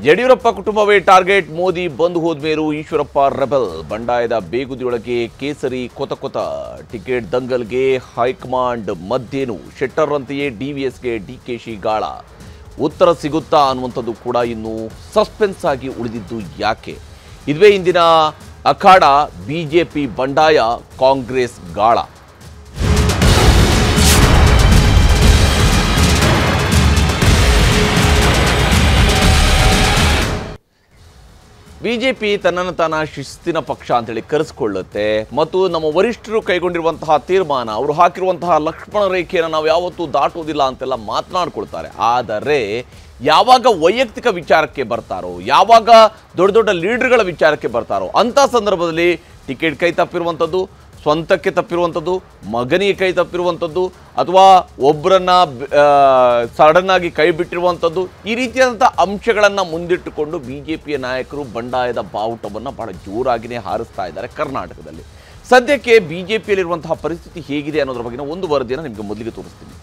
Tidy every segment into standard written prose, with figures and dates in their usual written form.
Yediyurappa ಕುಟುಂಬವೇ target, Modi ಬಂದು ಹೋದ್ಮೇಲೂ Eshwarappa rebel. ಬಂಡಾಯದ ಬೇಗುದಿಯೊಳಗೆ ಕೇಸರಿ ಕೊತ ticket ದಂಗಲ್ಗೆ high command ಮಧ್ಯೇನು. Shettar ಅಂತೆಯೇ ಡಿವಿಎಸ್ಗೆ ಡಿಕೆಶಿ ಗಾಳ. ಉತ್ತರ ಸಿಗುತ್ತಾ ಅನ್ನುವಂಥದ್ದು ಕೂಡ ಇನ್ನು ಸಸ್ಪೆನ್ಸ್ ಆಗಿ ಉಳಿದಿದ್ದು ಯಾಕೆ? ಇದುವೇ ಇಂದಿನ ಅಖಾಡ. ಬಿಜೆಪಿ ಬಂಡಾಯ, ಕಾಂಗ್ರೆಸ್ ಗಾಳ. ಬಿಜೆಪಿ ತನ್ನನ್ನು ತಾನ ಶಿಸ್ತಿನ ಪಕ್ಷ ಅಂತೇಳಿ ಕರೆಸಿಕೊಳ್ಳುತ್ತೆ ಮತ್ತು ನಮ್ಮ ವರಿಷ್ಠರು ಕೈಗೊಂಡಿರುವಂತಹ ತೀರ್ಮಾನ, ಅವರು ಹಾಕಿರುವಂತಹ ಲಕ್ಷ್ಮಣ ರೇಖೆಯನ್ನು ನಾವು ಯಾವತ್ತೂ ದಾಟುವುದಿಲ್ಲ ಅಂತೆಲ್ಲ ಮಾತನಾಡ್ಕೊಳ್ತಾರೆ. ಆದರೆ ಯಾವಾಗ ವೈಯಕ್ತಿಕ ವಿಚಾರಕ್ಕೆ ಬರ್ತಾರೋ, ಯಾವಾಗ ದೊಡ್ಡ ದೊಡ್ಡ ಲೀಡರ್ಗಳ ವಿಚಾರಕ್ಕೆ ಬರ್ತಾರೋ ಅಂಥ ಸಂದರ್ಭದಲ್ಲಿ ಟಿಕೆಟ್ ಕೈ ತಪ್ಪಿರುವಂಥದ್ದು, ಸ್ವಂತಕ್ಕೆ ತಪ್ಪಿರುವಂಥದ್ದು, ಮಗನಿಗೆ ಕೈ ತಪ್ಪಿರುವಂಥದ್ದು, ಅಥವಾ ಒಬ್ಬರನ್ನ ಸಡನ್ ಆಗಿ ಕೈ ಬಿಟ್ಟಿರುವಂಥದ್ದು, ಈ ರೀತಿಯಾದಂಥ ಅಂಶಗಳನ್ನು ಮುಂದಿಟ್ಟುಕೊಂಡು ಬಿಜೆಪಿಯ ನಾಯಕರು ಬಂಡಾಯದ ಬಾವುಟವನ್ನು ಬಹಳ ಜೋರಾಗಿಯೇ ಹಾರಿಸ್ತಾ ಇದ್ದಾರೆ ಕರ್ನಾಟಕದಲ್ಲಿ. ಸದ್ಯಕ್ಕೆ ಬಿಜೆಪಿಯಲ್ಲಿರುವಂತಹ ಪರಿಸ್ಥಿತಿ ಹೇಗಿದೆ ಅನ್ನೋದ್ರ ಬಗ್ಗೆ ಒಂದು ವರದಿಯನ್ನು ನಿಮಗೆ ಮೊದಲಿಗೆ ತೋರಿಸ್ತೀನಿ.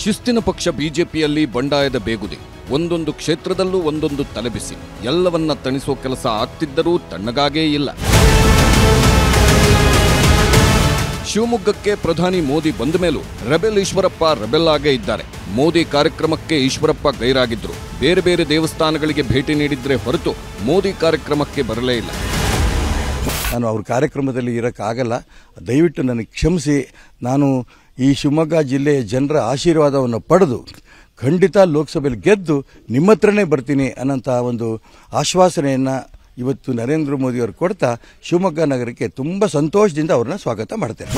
ಶಿಸ್ತಿನ ಪಕ್ಷ ಬಿಜೆಪಿಯಲ್ಲಿ ಬಂಡಾಯದ ಬೇಗುದಿ. ಒಂದೊಂದು ಕ್ಷೇತ್ರದಲ್ಲೂ ಒಂದೊಂದು ತಲೆಬಿಸಿ. ಎಲ್ಲವನ್ನ ತಣಿಸೋ ಕೆಲಸ ಆಗ್ತಿದ್ದರೂ ತಣ್ಣಗಾಗೇ ಇಲ್ಲ. ಶಿವಮೊಗ್ಗಕ್ಕೆ ಪ್ರಧಾನಿ ಮೋದಿ ಬಂದ ಮೇಲೂ ರೆಬೆಲ್ ಈಶ್ವರಪ್ಪ ರೆಬೆಲ್ ಆಗೇ ಇದ್ದಾರೆ. ಮೋದಿ ಕಾರ್ಯಕ್ರಮಕ್ಕೆ ಈಶ್ವರಪ್ಪ ಗೈರಾಗಿದ್ರು. ಬೇರೆ ಬೇರೆ ದೇವಸ್ಥಾನಗಳಿಗೆ ಭೇಟಿ ನೀಡಿದ್ರೆ ಹೊರತು ಮೋದಿ ಕಾರ್ಯಕ್ರಮಕ್ಕೆ ಬರಲೇ ಇಲ್ಲ. ನಾನು ಅವ್ರ ಕಾರ್ಯಕ್ರಮದಲ್ಲಿ ಇರೋಕ್ಕಾಗಲ್ಲ, ದಯವಿಟ್ಟು ನನಗೆ ಕ್ಷಮಿಸಿ. ನಾನು ಈ ಶಿವಮೊಗ್ಗ ಜಿಲ್ಲೆಯ ಜನರ ಆಶೀರ್ವಾದವನ್ನು ಪಡೆದು ಖಂಡಿತ ಲೋಕಸಭೆಯಲ್ಲಿ ಗೆದ್ದು ನಿಮ್ಮ ಹತ್ರನೇ ಬರ್ತೀನಿ ಅನ್ನೋಂಥ ಒಂದು ಆಶ್ವಾಸನೆಯನ್ನು ಇವತ್ತು ನರೇಂದ್ರ ಮೋದಿಯವರು ಕೊಡ್ತಾ ಶಿವಮೊಗ್ಗ ನಗರಕ್ಕೆ ತುಂಬ ಸಂತೋಷದಿಂದ ಅವ್ರನ್ನ ಸ್ವಾಗತ ಮಾಡ್ತೇನೆ.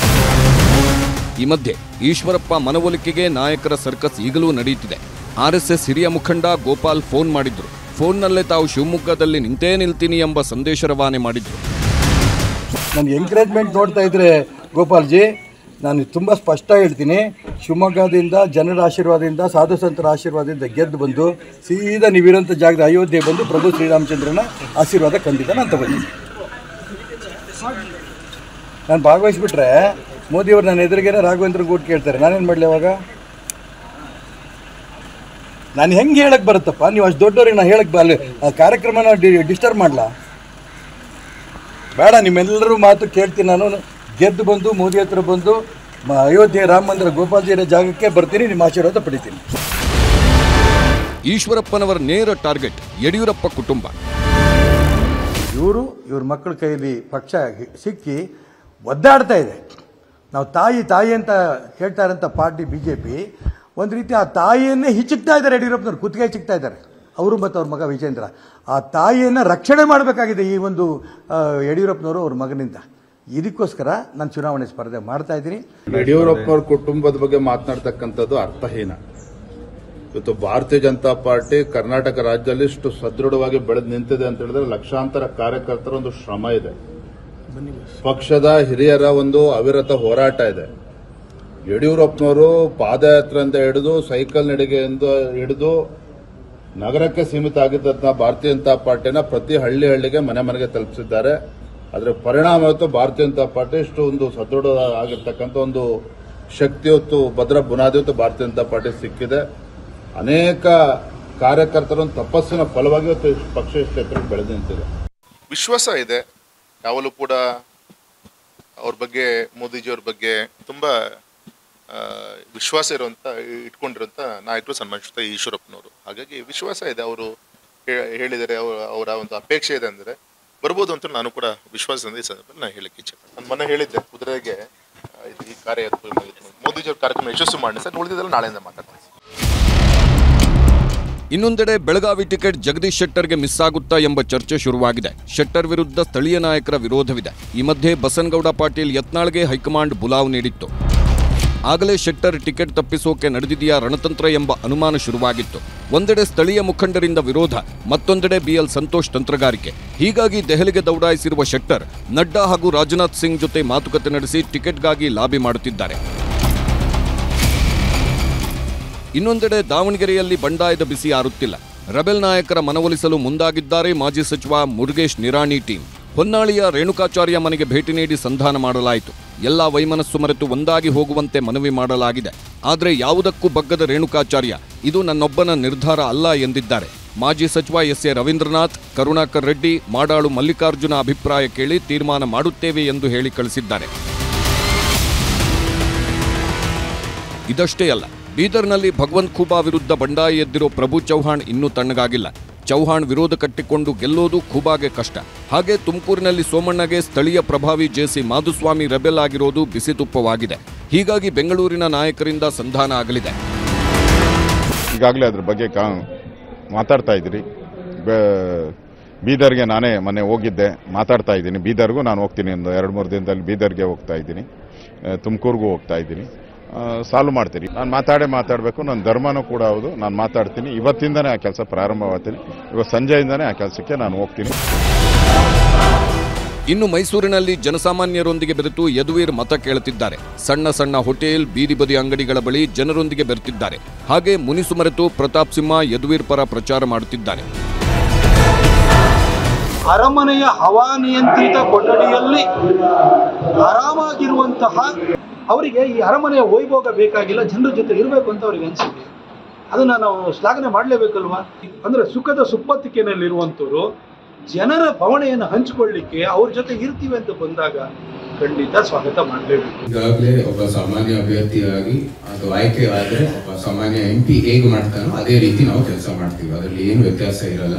ಈ ಮಧ್ಯೆ ಈಶ್ವರಪ್ಪ ಮನವೊಲಿಕೆಗೆ ನಾಯಕರ ಸರ್ಕಸ್ ಈಗಲೂ ನಡೆಯುತ್ತಿದೆ. ಆರ್ಎಸ್ಎಸ್ ಹಿರಿಯ ಮುಖಂಡ ಗೋಪಾಲ್ ಫೋನ್ ಮಾಡಿದ್ರು. ಫೋನ್ನಲ್ಲೇ ತಾವು ಶಿವಮೊಗ್ಗದಲ್ಲಿ ನಿಂತೇ ನಿಲ್ತೀನಿ ಎಂಬ ಸಂದೇಶ ರವಾನೆ ಮಾಡಿದ್ರು. ನನ್ನ ಎಂಕರೇಜ್ಮೆಂಟ್ ನೋಡ್ತಾ ಇದ್ರೆ ಗೋಪಾಲ್ಜಿ, ನಾನು ತುಂಬ ಸ್ಪಷ್ಟ ಹೇಳ್ತೀನಿ, ಶಿವಮೊಗ್ಗದಿಂದ ಜನರ ಆಶೀರ್ವಾದದಿಂದ, ಸಾಧು ಸಂತರ ಆಶೀರ್ವಾದದಿಂದ ಗೆದ್ದು ಬಂದು ಸೀದಾ ನೀವಿರೋಂಥ ಜಾಗದ ಅಯೋಧ್ಯೆ ಬಂದು ಪ್ರಭು ಶ್ರೀರಾಮಚಂದ್ರನ ಆಶೀರ್ವಾದ ಖಂಡಿತ ನಾನು ತಗೊಂಡಿದ್ದೀನಿ. ನಾನು ಭಾಗವಹಿಸ್ಬಿಟ್ರೆ ಮೋದಿಯವರು ನನ್ನ ಎದುರಿಗೇನೆ ರಾಘವೇಂದ್ರ ಗೂಟ್ ಕೇಳ್ತಾರೆ, ನಾನೇನು ಮಾಡಲಿ ಅವಾಗ? ನಾನು ಹೆಂಗೆ ಹೇಳಕ್ಕೆ ಬರುತ್ತಪ್ಪ? ನೀವು ಅಷ್ಟು ದೊಡ್ಡವ್ರಿಗೆ ನಾನು ಹೇಳಕ್ಕೆ ಅಲ್ಲಿ ಕಾರ್ಯಕ್ರಮನ ಡಿಸ್ಟರ್ಬ್ ಮಾಡಲ? ಬೇಡ, ನಿಮ್ಮೆಲ್ಲರೂ ಮಾತು ಕೇಳ್ತೀನಿ. ನಾನು ಗೆದ್ದು ಬಂದು ಮೋದಿ ಹತ್ರ ಬಂದು ಅಯೋಧ್ಯೆ ರಾಮ ಮಂದಿರ ಗೋಪಾಲ್ಜಿಯ ಜಾಗಕ್ಕೆ ಬರ್ತೀನಿ, ನಿಮ್ಮ ಆಶೀರ್ವಾದ ಪಡಿತೀನಿ. ಈಶ್ವರಪ್ಪನವರ ನೇರ ಟಾರ್ಗೆಟ್ ಯಡಿಯೂರಪ್ಪ ಕುಟುಂಬ. ಇವ್ರ ಮಕ್ಕಳ ಕೈಯಲ್ಲಿ ಪಕ್ಷ ಸಿಕ್ಕಿ ಒದ್ದಾಡ್ತಾ ಇದೆ. ನಾವು ತಾಯಿ ಅಂತ ಹೇಳ್ತಾ ಇರೋಂಥ ಪಾರ್ಟಿ ಬಿಜೆಪಿ ಒಂದು ರೀತಿ ಆ ತಾಯಿಯನ್ನೇ ಹಿಚ್ಚಿಕ್ತಾ ಇದ್ದಾರೆ. ಯಡಿಯೂರಪ್ಪನವ್ರು ಕುತ್ತಿಗೆ ಹಿಚ್ಚಿಕ್ತಾ ಇದ್ದಾರೆ, ಅವರು ಮತ್ತು ಅವ್ರ ಮಗ ವಿಜೇಂದ್ರ. ಆ ತಾಯಿಯನ್ನು ರಕ್ಷಣೆ ಮಾಡಬೇಕಾಗಿದೆ ಈ ಒಂದು ಯಡಿಯೂರಪ್ಪನವರು ಅವ್ರ ಮಗನಿಂದ. ಇದಕ್ಕೋಸ್ಕರ ನಾನು ಚುನಾವಣೆ ಸ್ಪರ್ಧೆ ಮಾಡ್ತಾ ಇದ್ದೀನಿ. ಯಡಿಯೂರಪ್ಪನವ್ರ ಕುಟುಂಬದ ಬಗ್ಗೆ ಮಾತನಾಡ್ತಕ್ಕಂಥದ್ದು ಅರ್ಥಹೀನ. ಇವತ್ತು ಭಾರತೀಯ ಜನತಾ ಪಾರ್ಟಿ ಕರ್ನಾಟಕ ರಾಜ್ಯದಲ್ಲಿ ಇಷ್ಟು ಸದೃಢವಾಗಿ ಬೆಳೆದು ನಿಂತಿದೆ ಅಂತ ಹೇಳಿದ್ರೆ ಲಕ್ಷಾಂತರ ಕಾರ್ಯಕರ್ತರ ಒಂದು ಶ್ರಮ ಇದೆ, ಪಕ್ಷದ ಹಿರಿಯರ ಒಂದು ಅವಿರತ ಹೋರಾಟ ಇದೆ. ಯಡಿಯೂರಪ್ಪನವರು ಪಾದಯಾತ್ರೆಯಿಂದ ಹಿಡಿದು ಸೈಕಲ್ ನಡಿಗೆಯಿಂದ ಹಿಡಿದು ನಗರಕ್ಕೆ ಸೀಮಿತ ಆಗಿದ್ದಂತಹ ಭಾರತೀಯ ಜನತಾ ಪಾರ್ಟಿನ ಪ್ರತಿ ಹಳ್ಳಿಗೆ ಮನೆಗೆ ತಲುಪಿಸಿದ್ದಾರೆ. ಅದರ ಪರಿಣಾಮ ಇವತ್ತು ಭಾರತೀಯ ಜನತಾ ಪಾರ್ಟಿ ಇಷ್ಟು ಒಂದು ಸದೃಢ ಆಗಿರ್ತಕ್ಕಂಥ ಒಂದು ಶಕ್ತಿ ಹೊತ್ತು ಭದ್ರ ಬುನಾದಿ ಹೊತ್ತು ಭಾರತೀಯ ಜನತಾ ಪಾರ್ಟಿ ಸಿಕ್ಕಿದೆ. ಅನೇಕ ಕಾರ್ಯಕರ್ತರ ತಪಸ್ಸಿನ ಫಲವಾಗಿ ಇವತ್ತು ಪಕ್ಷ ಇಷ್ಟು ಎತ್ತರಕ್ಕೆ ಬೆಳೆದು ನಿಂತಿದೆ. ವಿಶ್ವಾಸ ಇದೆ ಯಾವಾಗಲೂ ಕೂಡ ಅವ್ರ ಬಗ್ಗೆ, ಮೋದಿಜಿಯವ್ರ ಬಗ್ಗೆ ತುಂಬಾ ವಿಶ್ವಾಸ ಇಟ್ಕೊಂಡಿರುವಂತ ನಾಯಕರು ಸನ್ಮಾನಿಸುತ್ತ ಈಶ್ವರಪ್ಪನವರು. ಹಾಗಾಗಿ ವಿಶ್ವಾಸ ಇದೆ. ಅವರು ಹೇಳಿದರೆ ಅವರ ಒಂದು ಅಪೇಕ್ಷೆ ಇದೆ ಅಂದರೆ ಬರ್ಬೋದು ಅಂತ ನಾನು ಕೂಡ ವಿಶ್ವಾಸದಿಂದ ಈ ಸಂದರ್ಭದಲ್ಲಿ ನಾನು ಹೇಳಕ್ಕೆ ಇಚ್ಛೆ. ನಾನು ಮೊನ್ನೆ ಹೇಳಿದ್ದೆ ಕುದುರೆಗೆ ಈ ಮೋದಿಜಿಯವ್ರ ಕಾರ್ಯಕ್ರಮ ಯಶಸ್ವಿ ಮಾಡಿ ಸರ್, ಉಳಿದಿದ್ದೆಲ್ಲ ನಾಳೆಯಿಂದ ಮಾತಾಡ್ತೀನಿ. ಇನ್ನೊಂದೆಡೆ ಬೆಳಗಾವಿ ಟಿಕೆಟ್ ಜಗದೀಶ್ ಶೆಟ್ಟರ್ಗೆ ಮಿಸ್ ಆಗುತ್ತಾ ಎಂಬ ಚರ್ಚೆ ಶುರುವಾಗಿದೆ. ಶೆಟ್ಟರ್ ವಿರುದ್ಧ ಸ್ಥಳೀಯ ನಾಯಕರ ವಿರೋಧವಿದೆ. ಈ ಮಧ್ಯೆ ಬಸನಗೌಡ ಪಾಟೀಲ್ ಯತ್ನಾಳ್ಗೆ ಹೈಕಮಾಂಡ್ ಬುಲಾವ್ ನೀಡಿತ್ತು. ಆಗಲೇ ಶೆಟ್ಟರ್ ಟಿಕೆಟ್ ತಪ್ಪಿಸೋಕೆ ನಡೆದಿದೆಯಾ ರಣತಂತ್ರ ಎಂಬ ಅನುಮಾನ ಶುರುವಾಗಿತ್ತು. ಒಂದೆಡೆ ಸ್ಥಳೀಯ ಮುಖಂಡರಿಂದ ವಿರೋಧ, ಮತ್ತೊಂದೆಡೆ ಬಿಎಲ್ ಸಂತೋಷ್ ತಂತ್ರಗಾರಿಕೆ. ಹೀಗಾಗಿ ದೆಹಲಿಗೆ ದೌಡಾಯಿಸಿರುವ ಶೆಟ್ಟರ್ ನಡ್ಡಾ ಹಾಗೂ ರಾಜನಾಥ್ ಸಿಂಗ್ ಜೊತೆ ಮಾತುಕತೆ ನಡೆಸಿ ಟಿಕೆಟ್ಗಾಗಿ ಲಾಬಿ ಮಾಡುತ್ತಿದ್ದಾರೆ. ಇನ್ನೊಂದೆಡೆ ದಾವಣಗೆರೆಯಲ್ಲಿ ಬಂಡಾಯದ ಬಿಸಿ ಆರುತ್ತಿಲ್ಲ. ರೆಬೆಲ್ ನಾಯಕರ ಮನವೊಲಿಸಲು ಮುಂದಾಗಿದ್ದಾರೆ ಮಾಜಿ ಸಚಿವ ಮುರುಗೇಶ್ ನಿರಾಣಿ ಟೀಮ್. ಹೊನ್ನಾಳಿಯ ರೇಣುಕಾಚಾರ್ಯ ಮನೆಗೆ ಭೇಟಿ ನೀಡಿ ಸಂಧಾನ ಮಾಡಲಾಯಿತು. ಎಲ್ಲ ವೈಮನಸ್ಸು ಮರೆತು ಒಂದಾಗಿ ಹೋಗುವಂತೆ ಮನವಿ ಮಾಡಲಾಗಿದೆ. ಆದರೆ ಯಾವುದಕ್ಕೂ ಬಗ್ಗದ ರೇಣುಕಾಚಾರ್ಯ ಇದು ನನ್ನೊಬ್ಬನ ನಿರ್ಧಾರ ಅಲ್ಲ ಎಂದಿದ್ದಾರೆ. ಮಾಜಿ ಸಚಿವ ಎಸ್ ಎ ರವೀಂದ್ರನಾಥ್, ಕರುಣಾಕರ್ ರೆಡ್ಡಿ, ಮಾಡಾಳು ಮಲ್ಲಿಕಾರ್ಜುನ ಅಭಿಪ್ರಾಯ ಕೇಳಿ ತೀರ್ಮಾನ ಮಾಡುತ್ತೇವೆ ಎಂದು ಹೇಳಿ ಕಳಿಸಿದ್ದಾರೆ. ಇದಷ್ಟೇ ಅಲ್ಲ, ಬೀದರ್ನಲ್ಲಿ ಭಗವಂತ್ ಖೂಬಾ ವಿರುದ್ಧ ಬಂಡಾಯ ಎದ್ದಿರೋ ಪ್ರಭು ಚೌಹಾಣ್ ಇನ್ನೂ ತಣ್ಣಗಾಗಿಲ್ಲ. ಚೌಹಾಣ್ ವಿರೋಧ ಕಟ್ಟಿಕೊಂಡು ಗೆಲ್ಲೋದು ಖೂಬಾಗೆ ಕಷ್ಟ. ಹಾಗೆ ತುಮಕೂರಿನಲ್ಲಿ ಸೋಮಣ್ಣಗೆ ಸ್ಥಳೀಯ ಪ್ರಭಾವಿ ಜೆಸಿ ಮಾಧುಸ್ವಾಮಿ ರೆಬೆಲ್ ಆಗಿರೋದು ಬಿಸಿತುಪ್ಪವಾಗಿದೆ. ಹೀಗಾಗಿ ಬೆಂಗಳೂರಿನ ನಾಯಕರಿಂದ ಸಂಧಾನ ಆಗಲಿದೆ. ಈಗಾಗಲೇ ಅದ್ರ ಬಗ್ಗೆ ಮಾತಾಡ್ತಾ ಇದ್ದೀರಿ. ಬೀದರ್ಗೆ ನಾನೇ ಮೊನ್ನೆ ಹೋಗಿದ್ದೆ, ಮಾತಾಡ್ತಾ ಇದ್ದೀನಿ. ಬೀದರ್ಗೂ ನಾನು ಹೋಗ್ತೀನಿ, ಒಂದು 2-3 ದಿನದಲ್ಲಿ ಬೀದರ್ಗೆ ಹೋಗ್ತಾ ಇದ್ದೀನಿ, ತುಮಕೂರಿಗೂ ಹೋಗ್ತಾ ಇದ್ದೀನಿ. ಸಾಲ್ವ್ ಮಾಡ್ತೀನಿ. ನಾನು ಮಾತಾಡಬೇಕು. ನನ್ನ ಧರ್ಮನೂ ಕೂಡ ಹೌದು, ನಾನು ಮಾತಾಡ್ತೀನಿ. ಇವತ್ತಿಂದನೇ ಆ ಕೆಲಸ ಪ್ರಾರಂಭವಾಗ್ತೀನಿ. ಇವತ್ತು ಸಂಜೆಯಿಂದನೇ ಆ ಕೆಲಸಕ್ಕೆ ನಾನು ಹೋಗ್ತೀನಿ. ಇನ್ನು ಮೈಸೂರಿನಲ್ಲಿ ಜನಸಾಮಾನ್ಯರೊಂದಿಗೆ ಬೆರೆತು ಯದುವೀರ್ ಮತ ಕೇಳುತ್ತಿದ್ದಾರೆ. ಸಣ್ಣ ಸಣ್ಣ ಹೋಟೆಲ್, ಬೀದಿ ಬದಿ ಅಂಗಡಿಗಳ ಬಳಿ ಜನರೊಂದಿಗೆ ಬೆರೆತಿದ್ದಾರೆ. ಹಾಗೆ ಮುನಿಸು ಮರೆತು ಪ್ರತಾಪ್ ಸಿಂಹ ಯದುವೀರ್ ಪರ ಪ್ರಚಾರ ಮಾಡುತ್ತಿದ್ದಾರೆ. ಅರಮನೆಯ ಹವಾನಿಯಂತ್ರಿತ ಕೊಠಡಿಯಲ್ಲಿ ಆರಾಮಾಗಿರುವಂತಹ ಅವರಿಗೆ ಈ ಅರಮನೆಯ ವೈಭೋಗ ಬೇಕಾಗಿಲ್ಲ, ಜನರ ಜೊತೆ ಇರಬೇಕು ಅಂತ ಅವರಿಗೆ ಅನಿಸಿದೆ. ಅದನ್ನು ನಾವು ಶ್ಲಾಘನೆ ಮಾಡಲೇಬೇಕಲ್ವಾ? ಅಂದರೆ ಸುಖದ ಸುಪ್ಪತ್ತಿಕೆಯಲ್ಲಿರುವಂಥವ್ರು ಜನರ ಭವಣೆಯನ್ನು ಹಂಚಿಕೊಳ್ಳಿಕ್ಕೆ ಅವ್ರ ಜೊತೆ ಇರ್ತೀವಿ ಅಂತ ಬಂದಾಗ ಖಂಡಿತ ಸ್ವಾಗತ ಮಾಡಲೇಬೇಕು. ಈಗಾಗಲೇ ಒಬ್ಬ ಸಾಮಾನ್ಯ ಅಭ್ಯರ್ಥಿಯಾಗಿ ಅದು ಆಯ್ಕೆ ಆದರೆ ಒಬ್ಬ ಸಾಮಾನ್ಯ MP ಹೇಗೆ ಮಾಡ್ತಾನೋ ಅದೇ ರೀತಿ ನಾವು ಕೆಲಸ ಮಾಡ್ತೀವಿ. ಅದರಲ್ಲಿ ಏನು ವ್ಯತ್ಯಾಸ ಇರಲ್ಲ.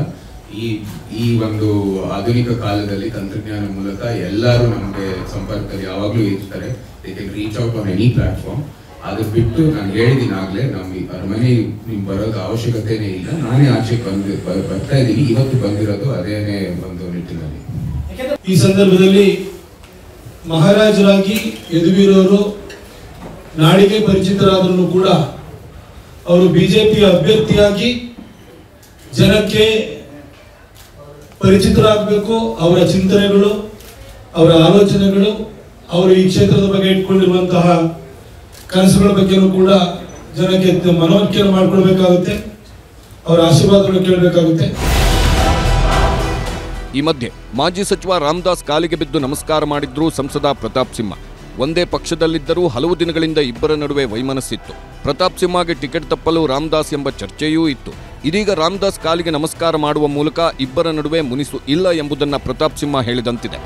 ಈ ಒಂದು ಆಧುನಿಕ ಕಾಲದಲ್ಲಿ ತಂತ್ರಜ್ಞಾನ ಮೂಲಕ ಎಲ್ಲರೂ ನಮಗೆ ಸಂಪರ್ಕದಲ್ಲಿ ಯಾವಾಗಲೂ ಇರ್ತಾರೆ. They can reach out on any platform. ಅದು ಬಿಟ್ಟು ನಾನು ಹೇಳಿದ್ದೀನಿ ಆಗಲೇ, ನಮ್ಮ ಅರಮನೆ ನಿಮ್ಗೆ ಬರೋದು ಅವಶ್ಯಕತೆನೇ ಇಲ್ಲ. ನಾನೇ ಆಚೆ ಬರ್ತಾ ಇದ್ದೀನಿ. ಇವತ್ತು ಬಂದಿರೋದು ಅದೇನೇ ಒಂದು ನಿಟ್ಟಿನಲ್ಲಿ. ಈ ಸಂದರ್ಭದಲ್ಲಿ ಮಹಾರಾಜರಾಗಿ ಯದುವೀರವರು ನಾಡಿಗೆ ಪರಿಚಿತರಾದರೂ ಕೂಡ ಅವರು ಬಿಜೆಪಿ ಅಭ್ಯರ್ಥಿಯಾಗಿ ಜನಕ್ಕೆ ಪರಿಚಿತರಾಗಬೇಕು. ಅವರ ಚಿಂತನೆಗಳು, ಅವರ ಆಲೋಚನೆಗಳು, ಅವರು ಈ ಕ್ಷೇತ್ರದ ಬಗ್ಗೆ ಇಟ್ಕೊಂಡಿರುವಂತಹ ಕನಸುಗಳ ಬಗ್ಗೆನೂ ಕೂಡ ಜನಕ್ಕೆ ಮನವರಿಕೆಯನ್ನು ಮಾಡಿಕೊಳ್ಬೇಕಾಗುತ್ತೆ. ಅವರ ಆಶೀರ್ವಾದವನ್ನು ಕೇಳಬೇಕಾಗುತ್ತೆ. ಈ ಮಧ್ಯೆ ಮಾಜಿ ಸಚಿವ ರಾಮದಾಸ್ ಕಾಲಿಗೆ ಬಿದ್ದು ನಮಸ್ಕಾರ ಮಾಡಿದ್ರು ಸಂಸದ ಪ್ರತಾಪ್ ಸಿಂಹ. ಒಂದೇ ಪಕ್ಷದಲ್ಲಿದ್ದರೂ ಹಲವು ದಿನಗಳಿಂದ ಇಬ್ಬರ ನಡುವೆ ವೈಮನಸ್ಸಿತ್ತು. ಪ್ರತಾಪ್ ಸಿಂಹಗೆ ಟಿಕೆಟ್ ತಪ್ಪಲು ರಾಮದಾಸ್ ಎಂಬ ಚರ್ಚೆಯೂ ಇತ್ತು. ಇದೀಗ ರಾಮದಾಸ್ ಕಾಲಿಗೆ ನಮಸ್ಕಾರ ಮಾಡುವ ಮೂಲಕ ಇಬ್ಬರ ನಡುವೆ ಮುನಿಸು ಇಲ್ಲ ಎಂಬುದನ್ನು ಪ್ರತಾಪ್ ಸಿಂಹ ಹೇಳಿದಂತಿದೆ.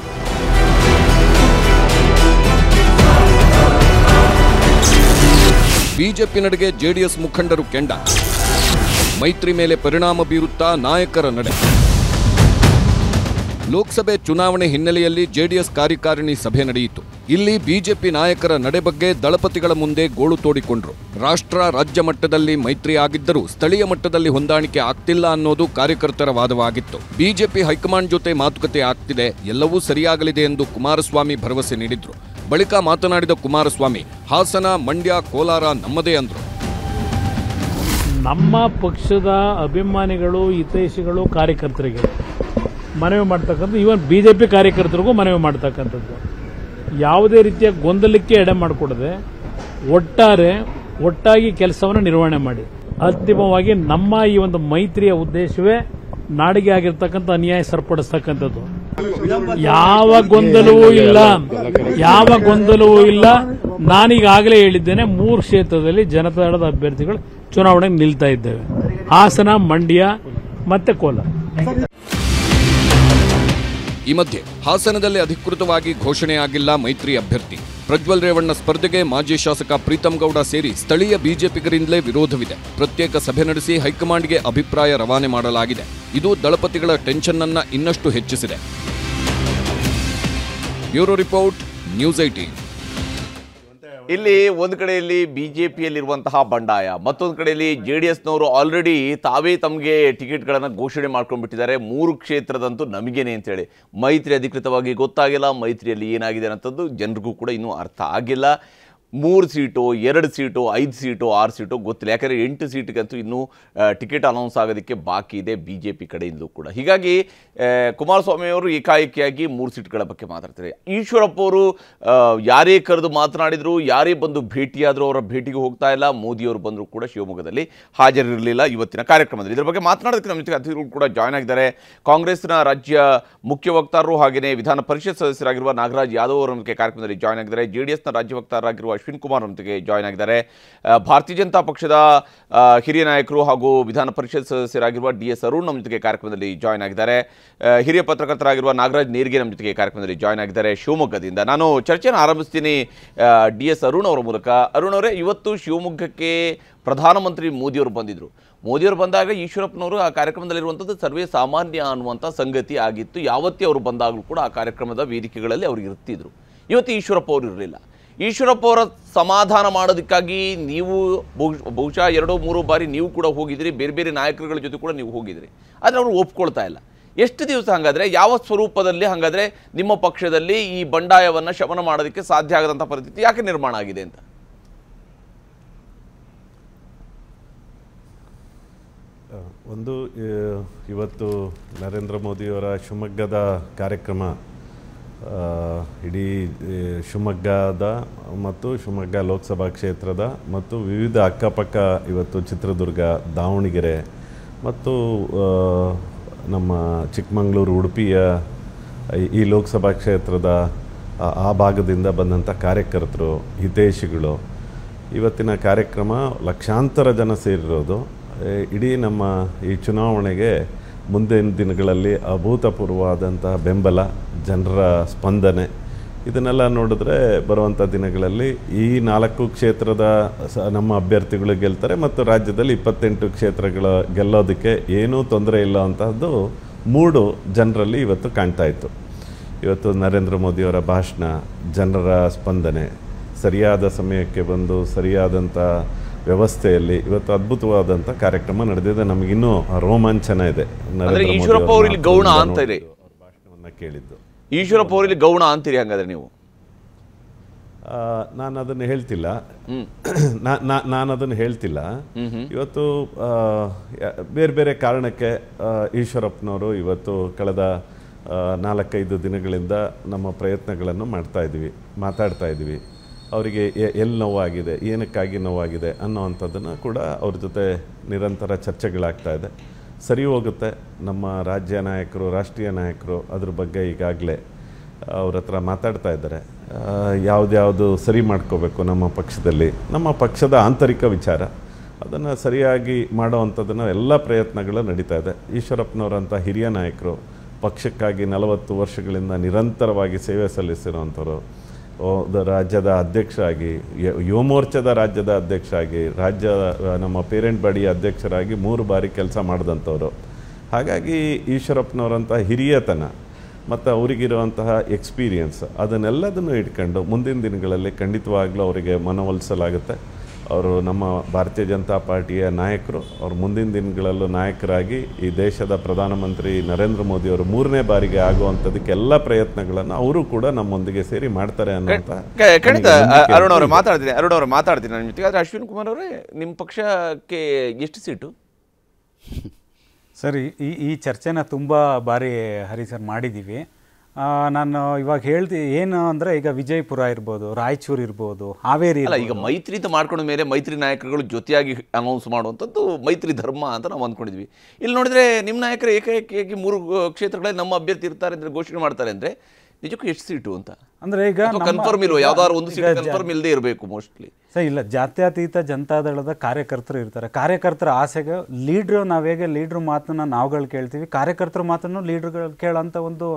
ಬಿಜೆಪಿ ನಡೆಗೆ ಜೆಡಿಎಸ್ ಮುಖಂಡರು ಕೆಂಡ. ಮೈತ್ರಿ ಮೇಲೆ ಪರಿಣಾಮ ಬೀರುತ್ತಾ ನಾಯಕರ ನಡೆ. ಲೋಕಸಭೆ ಚುನಾವಣೆ ಹಿನ್ನೆಲೆಯಲ್ಲಿ ಜೆಡಿಎಸ್ ಕಾರ್ಯಕಾರಿಣಿ ಸಭೆ ನಡೆಯಿತು. ಇಲ್ಲಿ ಬಿಜೆಪಿ ನಾಯಕರ ನಡೆ ಬಗ್ಗೆ ದಳಪತಿಗಳ ಮುಂದೆ ಗೋಳು ತೋಡಿಕೊಂಡ್ರು. ರಾಷ್ಟ್ರ ರಾಜ್ಯ ಮಟ್ಟದಲ್ಲಿ ಮೈತ್ರಿ ಆಗಿದ್ದರೂ ಸ್ಥಳೀಯ ಮಟ್ಟದಲ್ಲಿ ಹೊಂದಾಣಿಕೆ ಆಗ್ತಿಲ್ಲ ಅನ್ನೋದು ಕಾರ್ಯಕರ್ತರ ವಾದವಾಗಿತ್ತು. ಬಿಜೆಪಿ ಹೈಕಮಾಂಡ್ ಜೊತೆ ಮಾತುಕತೆ ಆಗ್ತಿದೆ, ಎಲ್ಲವೂ ಸರಿಯಾಗಲಿದೆ ಎಂದು ಕುಮಾರಸ್ವಾಮಿ ಭರವಸೆ ನೀಡಿದ್ರು. ಬಳಿಕ ಮಾತನಾಡಿದ ಕುಮಾರಸ್ವಾಮಿ, ಹಾಸನ, ಮಂಡ್ಯ, ಕೋಲಾರ ನಮ್ಮದೇ ಅಂದ್ರು. ನಮ್ಮ ಪಕ್ಷದ ಅಭಿಮಾನಿಗಳು, ಹಿತೈಷಿಗಳು, ಕಾರ್ಯಕರ್ತರಿಗೆ ಮನವಿ ಮಾಡ್ತಕ್ಕಂಥದ್ದು, ಇವನ್ ಬಿಜೆಪಿ ಕಾರ್ಯಕರ್ತರಿಗೂ ಮನವಿ ಮಾಡ್ತಕ್ಕಂಥದ್ದು, ಯಾವುದೇ ರೀತಿಯ ಗೊಂದಲಕ್ಕೆ ಎಡೆ ಮಾಡಿಕೊಡದೆ ಒಟ್ಟಾಗಿ ಕೆಲಸವನ್ನು ನಿರ್ವಹಣೆ ಮಾಡಿ. ಅಂತಿಮವಾಗಿ ನಮ್ಮ ಈ ಒಂದು ಮೈತ್ರಿಯ ಉದ್ದೇಶವೇ ನಾಡಿಗೆ ಆಗಿರ್ತಕ್ಕಂಥ ಅನ್ಯಾಯ ಸರಿಪಡಿಸ್ತಕ್ಕಂಥದ್ದು. ಯಾವ ಗೊಂದಲವೂ ಇಲ್ಲ. ನಾನೀಗಾಗಲೇ ಹೇಳಿದ್ದೇನೆ, 3 ಕ್ಷೇತ್ರದಲ್ಲಿ ಜನತಾದಳದ ಅಭ್ಯರ್ಥಿಗಳು ಚುನಾವಣೆಗೆ ನಿಲ್ತಾ ಇದ್ದೇವೆ. ಹಾಸನ, ಮಂಡ್ಯ ಮತ್ತೆ ಕೋಲಾರ. ಈ ಮಧ್ಯೆ ಹಾಸನದಲ್ಲಿ ಅಧಿಕೃತವಾಗಿ ಘೋಷಣೆಯಾಗಿಲ್ಲ ಮೈತ್ರಿ ಅಭ್ಯರ್ಥಿ. ಪ್ರಜ್ವಲ್ ರೇವಣ್ಣ ಸ್ಪರ್ಧೆಗೆ ಮಾಜಿ ಶಾಸಕ ಪ್ರೀತಂ ಗೌಡ ಸೇರಿ ಸ್ಥಳೀಯ ಬಿಜೆಪಿಗರಿಂದಲೇ ವಿರೋಧವಿದೆ. ಪ್ರತ್ಯೇಕ ಸಭೆ ನಡೆಸಿ ಹೈಕಮಾಂಡ್ಗೆ ಅಭಿಪ್ರಾಯ ರವಾನೆ ಮಾಡಲಾಗಿದೆ. ಇದು ದಳಪತಿಗಳ ಟೆನ್ಷನ್ ಅನ್ನ ಇನ್ನಷ್ಟು ಹೆಚ್ಚಿಸಿದೆ. Bureau report, news 18. ಇಲ್ಲಿ ಒಂದು ಕಡೆಯಲ್ಲಿ ಬಿಜೆಪಿಯಲ್ಲಿರುವಂತಹ ಬಂಡಾಯ, ಮತ್ತೊಂದು ಕಡೆಯಲ್ಲಿ JDSನವರು ಆಲ್ರೆಡಿ ತಾವೇ ತಮಗೆ ಟಿಕೆಟ್ಗಳನ್ನು ಘೋಷಣೆ ಮಾಡ್ಕೊಂಡ್ಬಿಟ್ಟಿದ್ದಾರೆ. 3 ಕ್ಷೇತ್ರದಂತೂ ನಮಗೇನೆ ಅಂತೇಳಿ. ಮೈತ್ರಿ ಅಧಿಕೃತವಾಗಿ ಗೊತ್ತಾಗಿಲ್ಲ. ಮೈತ್ರಿಯಲ್ಲಿ ಏನಾಗಿದೆ ಅನ್ನೋಂಥದ್ದು ಜನರಿಗೂ ಕೂಡ ಇನ್ನೂ ಅರ್ಥ ಆಗಿಲ್ಲ. 3 ಸೀಟು, 2 ಸೀಟು, 5 ಸೀಟು, 6 ಸೀಟು ಗೊತ್ತಿಲ್ಲ. ಯಾಕಂದರೆ 8 ಸೀಟಿಗಂತೂ ಇನ್ನೂ ಟಿಕೆಟ್ ಅನೌನ್ಸ್ ಆಗೋದಕ್ಕೆ ಬಾಕಿ ಇದೆ ಬಿಜೆಪಿ ಕಡೆಯಿಂದಲೂ ಕೂಡ. ಹೀಗಾಗಿ ಕುಮಾರಸ್ವಾಮಿಯವರು ಏಕಾಏಕಿಯಾಗಿ 3 ಸೀಟ್ಗಳ ಬಗ್ಗೆ ಮಾತಾಡ್ತಾರೆ. ಈಶ್ವರಪ್ಪ ಅವರು ಯಾರೇ ಕರೆದು ಮಾತನಾಡಿದ್ರು, ಯಾರೇ ಬಂದು ಭೇಟಿಯಾದರೂ ಅವರ ಭೇಟಿಗೆ ಹೋಗ್ತಾ ಇಲ್ಲ. ಮೋದಿಯವರು ಬಂದರೂ ಕೂಡ ಶಿವಮೊಗ್ಗದಲ್ಲಿ ಹಾಜರಿರಲಿಲ್ಲ ಇವತ್ತಿನ ಕಾರ್ಯಕ್ರಮದಲ್ಲಿ. ಇದರ ಬಗ್ಗೆ ಮಾತನಾಡೋದಕ್ಕೆ ನಮ್ಮ ಜೊತೆ ಅತಿಥಿಗಳು ಕೂಡ ಜಾಯ್ನ್ ಆಗಿದ್ದಾರೆ. ಕಾಂಗ್ರೆಸ್ನ ರಾಜ್ಯ ಮುಖ್ಯ ವಕ್ತಾರರು ಹಾಗೆಯೇ ವಿಧಾನ ಪರಿಷತ್ ಸದಸ್ಯರಾಗಿರುವ ನಾಗರಾಜ್ ಯಾದವ್ ಅವರ ಕಾರ್ಯಕ್ರಮದಲ್ಲಿ ಜಾಯ್ನ್ ಆಗಿದ್ದಾರೆ. JDSನ ರಾಜ್ಯ ವಕ್ತಾರರಾಗಿರುವ ಅಶ್ವಿನ್ ಕುಮಾರ್ ನಮ್ಮೊಂದಿಗೆ ಜಾಯ್ನ್ ಆಗಿದ್ದಾರೆ. ಭಾರತೀಯ ಜನತಾ ಪಕ್ಷದ ಹಿರಿಯ ನಾಯಕರು ಹಾಗೂ ವಿಧಾನ ಪರಿಷತ್ ಸದಸ್ಯರಾಗಿರುವ DS ಅರುಣ್ ನಮ್ಮ ಜೊತೆಗೆ ಕಾರ್ಯಕ್ರಮದಲ್ಲಿ ಜಾಯ್ನ್ ಆಗಿದ್ದಾರೆ. ಹಿರಿಯ ಪತ್ರಕರ್ತರಾಗಿರುವ ನಾಗರಾಜ್ ನೇರ್ಗೆ ನಮ್ಮ ಜೊತೆಗೆ ಕಾರ್ಯಕ್ರಮದಲ್ಲಿ ಜಾಯ್ನ್ ಆಗಿದ್ದಾರೆ ಶಿವಮೊಗ್ಗದಿಂದ. ನಾನು ಚರ್ಚೆಯನ್ನು ಆರಂಭಿಸ್ತೀನಿ DS ಅರುಣ್ ಅವರ ಮೂಲಕ. ಅರುಣ್ ಅವರೇ, ಇವತ್ತು ಶಿವಮೊಗ್ಗಕ್ಕೆ ಪ್ರಧಾನಮಂತ್ರಿ ಮೋದಿಯವರು ಬಂದಿದ್ದರು. ಮೋದಿಯವರು ಬಂದಾಗ ಈಶ್ವರಪ್ಪನವರು ಆ ಕಾರ್ಯಕ್ರಮದಲ್ಲಿರುವಂಥದ್ದು ಸರ್ವೇ ಸಾಮಾನ್ಯ ಅನ್ನುವಂಥ ಸಂಗತಿ ಆಗಿತ್ತು. ಯಾವತ್ತೇ ಅವರು ಬಂದಾಗಲೂ ಕೂಡ ಆ ಕಾರ್ಯಕ್ರಮದ ವೇದಿಕೆಗಳಲ್ಲಿ ಅವರು ಇರ್ತಿದ್ರು. ಇವತ್ತು ಈಶ್ವರಪ್ಪ ಅವರು ಇರಲಿಲ್ಲ. ಈಶ್ವರಪ್ಪ ಅವರ ಸಮಾಧಾನ ಮಾಡೋದಕ್ಕಾಗಿ ನೀವು ಬಹುಶಃ 2-3 ಬಾರಿ ನೀವು ಕೂಡ ಹೋಗಿದ್ರಿ, ಬೇರೆ ಬೇರೆ ನಾಯಕರುಗಳ ಜೊತೆ ಕೂಡ ನೀವು ಹೋಗಿದ್ರಿ. ಆದರೆ ಅವರು ಒಪ್ಕೊಳ್ತಾ ಇಲ್ಲ. ಎಷ್ಟು ದಿವಸ ಹಾಗಾದರೆ, ಯಾವ ಸ್ವರೂಪದಲ್ಲಿ ಹಾಗಾದರೆ ನಿಮ್ಮ ಪಕ್ಷದಲ್ಲಿ ಈ ಬಂಡಾಯವನ್ನು ಶಮನ ಮಾಡೋದಕ್ಕೆ ಸಾಧ್ಯ ಆಗದಂಥ ಪರಿಸ್ಥಿತಿ ಯಾಕೆ ನಿರ್ಮಾಣ ಆಗಿದೆ ಅಂತ? ಒಂದು, ಇವತ್ತು ನರೇಂದ್ರ ಮೋದಿಯವರ ಶಿವಮೊಗ್ಗದ ಕಾರ್ಯಕ್ರಮ ಇಡೀ ಶಿವಮೊಗ್ಗದ ಮತ್ತು ಶಿವಮೊಗ್ಗ ಲೋಕಸಭಾ ಕ್ಷೇತ್ರದ ಮತ್ತು ವಿವಿಧ ಅಕ್ಕಪಕ್ಕ, ಇವತ್ತು ಚಿತ್ರದುರ್ಗ, ದಾವಣಗೆರೆ ಮತ್ತು ನಮ್ಮ ಚಿಕ್ಕಮಗಳೂರು, ಉಡುಪಿಯ ಈ ಲೋಕಸಭಾ ಕ್ಷೇತ್ರದ ಆ ಭಾಗದಿಂದ ಬಂದಂಥ ಕಾರ್ಯಕರ್ತರು, ಹಿತೈಷಿಗಳು, ಇವತ್ತಿನ ಕಾರ್ಯಕ್ರಮ ಲಕ್ಷಾಂತರ ಜನ ಸೇರಿರೋದು ಇಡೀ ನಮ್ಮ ಈ ಚುನಾವಣೆಗೆ ಮುಂದಿನ ದಿನಗಳಲ್ಲಿ ಅಭೂತಪೂರ್ವವಾದಂಥ ಬೆಂಬಲ, ಜನರ ಸ್ಪಂದನೆ, ಇದನ್ನೆಲ್ಲ ನೋಡಿದ್ರೆ ಬರುವಂಥ ದಿನಗಳಲ್ಲಿ ಈ 4 ಕ್ಷೇತ್ರದ ನಮ್ಮ ಅಭ್ಯರ್ಥಿಗಳು ಗೆಲ್ತಾರೆ ಮತ್ತು ರಾಜ್ಯದಲ್ಲಿ 28 ಕ್ಷೇತ್ರಗಳ ಗೆಲ್ಲೋದಕ್ಕೆ ಏನೂ ತೊಂದರೆ ಇಲ್ಲ ಅಂತಹದ್ದು ಮೂಡು ಜನರಲ್ಲಿ ಇವತ್ತು ಕಾಣ್ತಾ ಇತ್ತು. ಇವತ್ತು ನರೇಂದ್ರ ಮೋದಿಯವರ ಭಾಷಣ, ಜನರ ಸ್ಪಂದನೆ, ಸರಿಯಾದ ಸಮಯಕ್ಕೆ ಬಂದು ಸರಿಯಾದಂಥ ವ್ಯವಸ್ಥೆಯಲ್ಲಿ ಇವತ್ತು ಅದ್ಭುತವಾದಂಥ ಕಾರ್ಯಕ್ರಮ ನಡೆದಿದೆ. ನಮಗಿನ್ನೂ ರೋಮಾಂಚನ ಇದೆ. ಈಶ್ವರಪ್ಪ ಅವರಲ್ಲಿ ಗೌಣ ಅಂತೀರಿ, ಭಾಷಣವನ್ನು ಕೇಳಿದ್ದು. ಈಶ್ವರಪ್ಪ ಅವರಲ್ಲಿ ಗೌಣ ಅಂತೀರಿ ಹಾಗಾದ್ರೆ ನೀವು? ನಾನು ಅದನ್ನು ಹೇಳ್ತಿಲ್ಲ. ಇವತ್ತು ಬೇರೆ ಬೇರೆ ಕಾರಣಕ್ಕೆ ಈಶ್ವರಪ್ಪನವರು ಇವತ್ತು ಕಳೆದ 4-5 ದಿನಗಳಿಂದ ನಮ್ಮ ಪ್ರಯತ್ನಗಳನ್ನು ಮಾತಾಡ್ತಾ ಇದ್ದೀವಿ. ಅವರಿಗೆ ಎಲ್ಲಿ ನೋವಾಗಿದೆ, ಏನಕ್ಕಾಗಿ ನೋವಾಗಿದೆ ಅನ್ನೋವಂಥದ್ದನ್ನು ಕೂಡ ಅವ್ರ ಜೊತೆ ನಿರಂತರ ಚರ್ಚೆಗಳಾಗ್ತಾ ಇದೆ. ಸರಿ ಹೋಗುತ್ತೆ. ನಮ್ಮ ರಾಜ್ಯ ನಾಯಕರು, ರಾಷ್ಟ್ರೀಯ ನಾಯಕರು ಅದ್ರ ಬಗ್ಗೆ ಈಗಾಗಲೇ ಅವ್ರ ಹತ್ರ ಮಾತಾಡ್ತಾ ಇದ್ದಾರೆ. ಯಾವುದ್ಯಾವುದು ಸರಿ ಮಾಡ್ಕೋಬೇಕು ನಮ್ಮ ಪಕ್ಷದಲ್ಲಿ, ನಮ್ಮ ಪಕ್ಷದ ಆಂತರಿಕ ವಿಚಾರ, ಅದನ್ನು ಸರಿಯಾಗಿ ಮಾಡೋವಂಥದ್ದನ್ನು ಎಲ್ಲ ಪ್ರಯತ್ನಗಳು ನಡೀತಾ ಇದೆ. ಈಶ್ವರಪ್ಪನವರಂಥ ಹಿರಿಯ ನಾಯಕರು, ಪಕ್ಷಕ್ಕಾಗಿ 40 ವರ್ಷಗಳಿಂದ ನಿರಂತರವಾಗಿ ಸೇವೆ ಸಲ್ಲಿಸಿರುವಂಥವ್ರು, ರಾಜ್ಯದ ಅಧ್ಯಕ್ಷರಾಗಿ, ಯುವ ಮೋರ್ಚಾದ ರಾಜ್ಯದ ಅಧ್ಯಕ್ಷರಾಗಿ, ನಮ್ಮ ಪೇರೆಂಟ್ ಬಾಡಿ ಅಧ್ಯಕ್ಷರಾಗಿ 3 ಬಾರಿ ಕೆಲಸ ಮಾಡಿದಂಥವ್ರು. ಹಾಗಾಗಿ ಈಶ್ವರಪ್ಪನವರಂಥ ಹಿರಿಯತನ ಮತ್ತು ಅವರಿಗಿರುವಂತಹ ಎಕ್ಸ್ಪೀರಿಯನ್ಸ್, ಅದನ್ನೆಲ್ಲದನ್ನು ಇಟ್ಕೊಂಡು ಮುಂದಿನ ದಿನಗಳಲ್ಲಿ ಖಂಡಿತವಾಗ್ಲೂ ಅವರಿಗೆ ಮನವೊಲಿಸಲಾಗುತ್ತೆ. ಅವರು ನಮ್ಮ ಭಾರತೀಯ ಜನತಾ ಪಾರ್ಟಿಯ ನಾಯಕರು. ಅವರು ಮುಂದಿನ ದಿನಗಳಲ್ಲೂ ನಾಯಕರಾಗಿ ಈ ದೇಶದ ಪ್ರಧಾನಮಂತ್ರಿ ನರೇಂದ್ರ ಮೋದಿಯವರು 3ನೇ ಬಾರಿಗೆ ಆಗುವಂಥದಕ್ಕೆ ಎಲ್ಲ ಪ್ರಯತ್ನಗಳನ್ನು ಅವರು ಕೂಡ ನಮ್ಮೊಂದಿಗೆ ಸೇರಿ ಮಾಡ್ತಾರೆ ಅನ್ನೋಂಥ ಖಂಡಿತ. ಅರುಣ್ ಅವರೇ ಮಾತಾಡ್ತೀನಿ ನನ್ನ ಜೊತೆಗೆ. ಆದರೆ ಅಶ್ವಿನ್ ಕುಮಾರ್ ಅವರೇ, ನಿಮ್ಮ ಪಕ್ಷಕ್ಕೆ ಎಷ್ಟು ಸೀಟು? ಸರ್, ಈ ಚರ್ಚೆನ ತುಂಬ ಬಾರಿ ಹರಿಸರ್ ಮಾಡಿದ್ದೀವಿ. ನಾನು ಇವಾಗ ಏನು ಅಂದರೆ, ಈಗ ವಿಜಯಪುರ ಇರ್ಬೋದು, ರಾಯಚೂರು ಇರ್ಬೋದು, ಹಾವೇರಿ. ಅಲ್ಲ, ಈಗ ಮೈತ್ರಿ ಅಂತ ಮಾಡ್ಕೊಂಡ ಮೇಲೆ ಮೈತ್ರಿ ನಾಯಕರುಗಳು ಜೊತೆಯಾಗಿ ಅನೌನ್ಸ್ ಮಾಡುವಂಥದ್ದು ಮೈತ್ರಿ ಧರ್ಮ ಅಂತ ನಾವು ಅಂದ್ಕೊಂಡಿದ್ವಿ. ಇಲ್ಲಿ ನೋಡಿದ್ರೆ ನಿಮ್ಮ ನಾಯಕರು ಏಕೈಕವಾಗಿ 3 ಕ್ಷೇತ್ರಗಳಲ್ಲಿ ನಮ್ಮ ಅಭ್ಯರ್ಥಿ ಇರ್ತಾರೆ ಅಂದರೆ ಘೋಷಣೆ ಮಾಡ್ತಾರೆ ಅಂದರೆ ನಿಜಕ್ಕೂ ಎಷ್ಟು ಸೀಟು ಅಂತ ಅಂದರೆ ಈಗ ಕನ್ಫರ್ಮ್ ಇಲ್ವ? ಯಾವ್ದಾದ್ರು ಒಂದು ಸೀಟ್ ಕನ್ಫರ್ಮ್ ಇಲ್ಲದೆ ಇರಬೇಕು ಮೋಸ್ಟ್ಲಿ. ಸರ್, ಇಲ್ಲ, ಜಾತ್ಯತೀತ ಜನತಾದಳದ ಕಾರ್ಯಕರ್ತರು ಇರ್ತಾರೆ. ಕಾರ್ಯಕರ್ತರ ಆಸೆಗೆ ಲೀಡ್ರು, ನಾವು ಹೇಗೆ ಲೀಡ್ರು ಮಾತನ್ನ ನಾವುಗಳು ಕೇಳ್ತೀವಿ, ಕಾರ್ಯಕರ್ತರ ಮಾತನ್ನು ಲೀಡ್ರುಗಳು ಕೇಳೋಂಥ ಒಂದು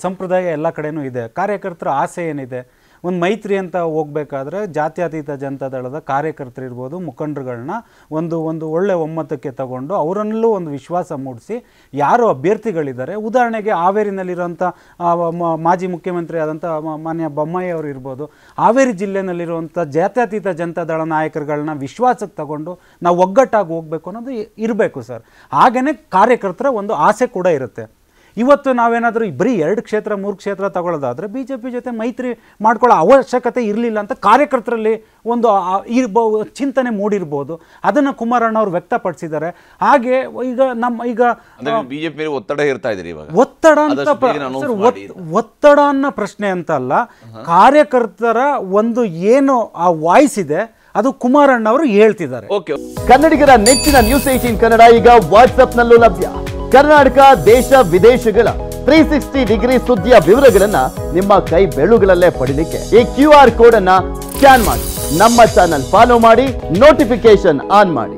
ಸಂಪ್ರದಾಯ ಎಲ್ಲ ಕಡೆನೂ ಇದೆ. ಕಾರ್ಯಕರ್ತರ ಆಸೆ ಏನಿದೆ, ಒಂದು ಮೈತ್ರಿ ಅಂತ ಹೋಗ್ಬೇಕಾದ್ರೆ ಜಾತ್ಯತೀತ ಜನತಾದಳದ ಕಾರ್ಯಕರ್ತರಿರ್ಬೋದು, ಮುಖಂಡರುಗಳನ್ನ ಒಂದು ಒಳ್ಳೆ ಒಮ್ಮತಕ್ಕೆ ತಗೊಂಡು ಅವರನ್ನಲ್ಲೂ ಒಂದು ವಿಶ್ವಾಸ ಮೂಡಿಸಿ ಯಾರು ಅಭ್ಯರ್ಥಿಗಳಿದ್ದಾರೆ, ಉದಾಹರಣೆಗೆ ಹಾವೇರಿನಲ್ಲಿರುವಂಥ ಮಾಜಿ ಮುಖ್ಯಮಂತ್ರಿ ಆದಂಥ ಮಾನ್ಯ ಬೊಮ್ಮಾಯಿ ಅವರು ಇರ್ಬೋದು, ಹಾವೇರಿ ಜಿಲ್ಲೆನಲ್ಲಿರುವಂಥ ಜಾತ್ಯತೀತ ಜನತಾದಳ ನಾಯಕರುಗಳನ್ನ ವಿಶ್ವಾಸಕ್ಕೆ ತಗೊಂಡು ನಾವು ಒಗ್ಗಟ್ಟಾಗಿ ಹೋಗಬೇಕು ಅನ್ನೋದು ಇರಬೇಕು ಸರ್. ಹಾಗೆಯೇ ಕಾರ್ಯಕರ್ತರ ಒಂದು ಆಸೆ ಕೂಡ ಇರುತ್ತೆ. ಇವತ್ತು ನಾವೇನಾದರೂ ಬರೀ 2 ಕ್ಷೇತ್ರ 3 ಕ್ಷೇತ್ರ ತಗೊಳ್ಳೋದಾದರೆ BJP ಜೊತೆ ಮೈತ್ರಿ ಮಾಡ್ಕೊಳ್ಳೋ ಅವಶ್ಯಕತೆ ಇರಲಿಲ್ಲ ಅಂತ ಕಾರ್ಯಕರ್ತರಲ್ಲಿ ಒಂದು ಚಿಂತನೆ ಮೂಡಿರ್ಬೋದು. ಅದನ್ನು ಕುಮಾರಣ್ಣ ಅವರು ವ್ಯಕ್ತಪಡಿಸಿದ್ದಾರೆ. ಹಾಗೆ ಈಗ ಬಿಜೆಪಿ ಒತ್ತಡ ಇರ್ತಾ ಇದೆ. ಒತ್ತಡ ಅನ್ನೋ ಪ್ರಶ್ನೆ ಅಂತ ಅಲ್ಲ, ಕಾರ್ಯಕರ್ತರ ಒಂದು ಏನು ಆ ವಾಯ್ಸ್ ಇದೆ ಅದು ಕುಮಾರಣ್ಣ ಅವರು ಹೇಳ್ತಿದ್ದಾರೆ. ಕನ್ನಡಿಗರ ನೆಚ್ಚಿನ ನ್ಯೂಸ್ 18 ಕನ್ನಡ ಈಗ ವಾಟ್ಸ್ಆಪ್ನಲ್ಲೂ ಲಭ್ಯ. ಕರ್ನಾಟಕ, ದೇಶ ವಿದೇಶಗಳ 360 ಡಿಗ್ರಿ ಸುದ್ದಿಯ ವಿವರಗಳನ್ನ ನಿಮ್ಮ ಕೈ ಬೆರಳುಗಳಲ್ಲೇ ಪಡಿಲಿಕ್ಕೆ ಈ QR ಕೋಡ್ ಅನ್ನ ಸ್ಕ್ಯಾನ್ ಮಾಡಿ, ನಮ್ಮ ಚಾನಲ್ ಫಾಲೋ ಮಾಡಿ, ನೋಟಿಫಿಕೇಶನ್ ಆನ್ ಮಾಡಿ.